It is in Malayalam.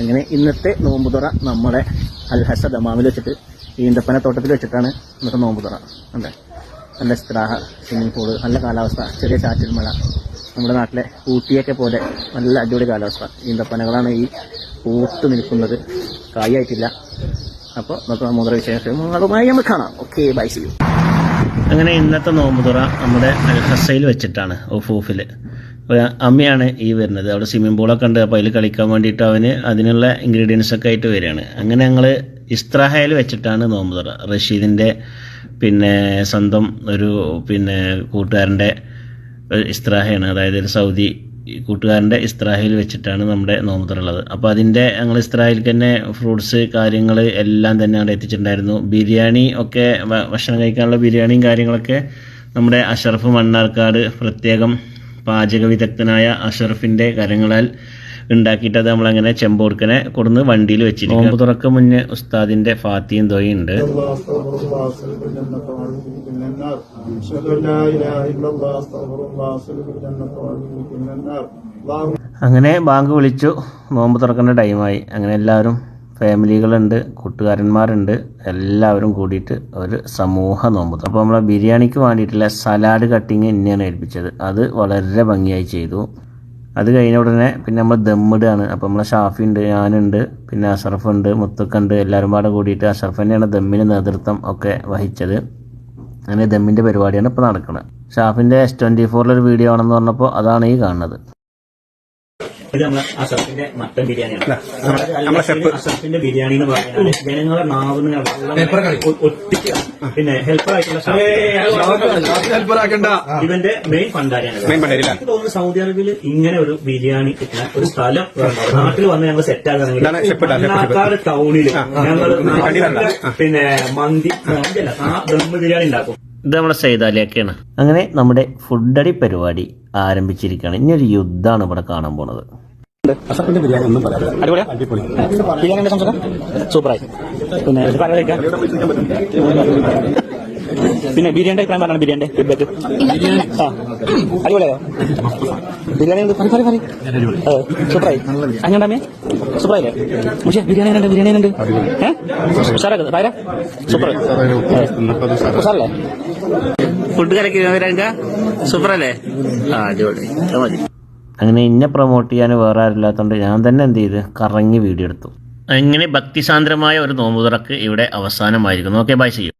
അങ്ങനെ ഇന്നത്തെ നോമ്പുതുറ നമ്മുടെ അൽഹസ ദമാമിൽ വെച്ചിട്ട് ഈന്തപ്പന തോട്ടത്തിൽ വെച്ചിട്ടാണ് ഇന്നത്തെ നോമ്പുതുറ. അല്ലേ, നല്ല സ്ത്രാഹ, സ്വിമ്മിംഗ് പൂള്, നല്ല കാലാവസ്ഥ, ചെറിയ ചാറ്റൽ മഴ, നമ്മുടെ നാട്ടിലെ ഊട്ടിയൊക്കെ പോലെ നല്ല അടിപൊളി കാലാവസ്ഥ. ഈന്തപ്പനകളാണ് ഈ പൂത്ത് നിൽക്കുന്നത്, കായായിട്ടില്ല. അപ്പോൾ നമുക്ക് നോമ്പുതുറ വിശേഷങ്ങളുമായി നമുക്ക് കാണാം. Okay, bye, see you. അങ്ങനെ ഇന്നത്തെ നോമ്പുതുറ നമ്മുടെ അൽഹസയിൽ വെച്ചിട്ടാണ്, ഓഫൂഫിൽ. അമ്മയാണ് ഈ വരുന്നത്. അവിടെ സ്വിമ്മിംഗ് പൂളൊക്കെ ഉണ്ട്. അപ്പോൾ അതിൽ കളിക്കാൻ വേണ്ടിയിട്ട് അവന് അതിനുള്ള ഇൻഗ്രീഡിയൻസ് ഒക്കെ ആയിട്ട് വരികയാണ്. അങ്ങനെ ഞങ്ങൾ ഇസ്ത്രാഹയിൽ വെച്ചിട്ടാണ് നോമ്പുതുറ. റഷീദിൻ്റെ സ്വന്തം ഒരു കൂട്ടുകാരൻ്റെ ഇസ്ത്രാഹയാണ്, അതായത് ഒരു സൗദി കൂട്ടുകാരൻ്റെ ഇസ്ത്രാഹയിൽ വെച്ചിട്ടാണ് നമ്മുടെ നോമ്പുതുറ ഉള്ളത്. അപ്പോൾ അതിൻ്റെ ഞങ്ങൾ ഇസ്ത്രാഹിൽ തന്നെ ഫ്രൂട്ട്സ് കാര്യങ്ങൾ എല്ലാം തന്നെ അവിടെ എത്തിച്ചിട്ടുണ്ടായിരുന്നു. ബിരിയാണി ഒക്കെ, ഭക്ഷണം കഴിക്കാനുള്ള ബിരിയാണിയും കാര്യങ്ങളൊക്കെ നമ്മുടെ അഷറഫ് മണ്ണാർക്കാട് പ്രത്യേകം പാചക വിദഗ്ധനായ അഷറഫിൻ്റെ കരങ്ങളാൽ ഉണ്ടാക്കിയിട്ട് അത് നമ്മളങ്ങനെ ചെമ്പോടുക്കനെ കൊടുന്ന് വണ്ടിയിൽ വെച്ചിരിക്കും. നോമ്പ് തുറക്ക് മുന്നേ ഉസ്താദിന്റെ ഫാത്തിയും ദ്വയും ഉണ്ട്. അങ്ങനെ ബാങ്ക് വിളിച്ചു, നോമ്പ് തുറക്കേണ്ട ടൈമായി. അങ്ങനെ എല്ലാവരും, ഫാമിലികളുണ്ട്, കൂട്ടുകാരന്മാരുണ്ട്, എല്ലാവരും കൂടിയിട്ട് ഒരു സമൂഹ നോമ്പ്. അപ്പോൾ നമ്മളെ ബിരിയാണിക്ക് വേണ്ടിയിട്ടുള്ള സലാഡ് കട്ടിങ് എന്നെയാണ് ഏൽപ്പിച്ചത്. അത് വളരെ ഭംഗിയായി ചെയ്തു. അത് കഴിഞ്ഞ ഉടനെ നമ്മൾ ദമ്മിടുകയാണ്. അപ്പോൾ നമ്മളെ ഷാഫി ഉണ്ട്, ഞാനുണ്ട്, അഷറഫ് ഉണ്ട്, മുത്തുക്കുണ്ട്, എല്ലാവരും പാടെ കൂടിയിട്ട് അഷറഫ് തന്നെയാണ് ദമ്മിന് നേതൃത്വം ഒക്കെ വഹിച്ചത്. അങ്ങനെ ദമ്മിൻ്റെ പരിപാടിയാണ് ഇപ്പോൾ നടക്കുന്നത്. ഷാഫിൻ്റെ S24 വീഡിയോ ആണെന്ന് പറഞ്ഞപ്പോൾ അതാണ് ഈ കാണുന്നത്. ഇത് നമ്മളെ അഷറഫിന്റെ മട്ടൻ ബിരിയാണിയാണ്. അഷറഫിന്റെ ബിരിയാണി എന്ന് പറയുന്നത് ജനങ്ങളെ നാവിന് ഒട്ടിക്കുക, ഹെൽപ്പറായിട്ടുള്ള ഇവന്റെ മെയിൻ ഭണ്ഡാരിയാണ്. എനിക്ക് തോന്നുന്നു സൗദി അറേബ്യയിൽ ഇങ്ങനെ ഒരു ബിരിയാണി കിട്ടുന്ന ഒരു സ്ഥലം നാട്ടിൽ വന്ന് ഞങ്ങൾ സെറ്റ് ആക്കുകയാണെങ്കിൽ ടൗണില് ഞങ്ങൾ മന്തിയല്ല ദം ബിരിയാണി ഉണ്ടാക്കും. ഇത് നമ്മുടെ സൈദാലിയൊക്കെയാണ്. അങ്ങനെ നമ്മുടെ ഫുഡടി പരിപാടി ആരംഭിച്ചിരിക്കുകയാണ്. ഇനിയൊരു യുദ്ധമാണ് ഇവിടെ കാണാൻ പോണത്. അഷറഫിന്റെ ബിരിയാണി ഒന്നും പറയാം, അടിപൊളി ബിരിയാണിയുടെ സംസാരം സൂപ്പറായി. ബിരിയാണിയുടെ അഭിപ്രായം പറഞ്ഞാണ്, ബിരിയാണിയുടെ ഫീഡ്ബാക്ക് അടിപൊളിയായോ? ബിരിയാണി സൂപ്പറായി. അങ്ങനെ സൂപ്പറായില്ലേ? പക്ഷേ ബിരിയാണി ഉണ്ട് ഉഷാറാക്കുന്നത് പാര സൂപ്പർ ഉഷാറല്ലേ? ഫുഡ് കലക്കി സൂപ്പറല്ലേ? അടിപൊളി. മതി. അങ്ങനെ ഇന്നെ പ്രൊമോട്ട് ചെയ്യാൻ വേറെ ആരില്ലാത്തതുകൊണ്ട് ഞാൻ തന്നെ എന്ത് ചെയ്ത് കറങ്ങി വീഡിയോ എടുത്തു. അങ്ങനെ ഭക്തിസാന്ദ്രമായ ഒരു നോമ്പുതുറക്ക് ഇവിടെ അവസാനമായിരിക്കുന്നു. ഓക്കെ, ബൈ, ചെയ്യും.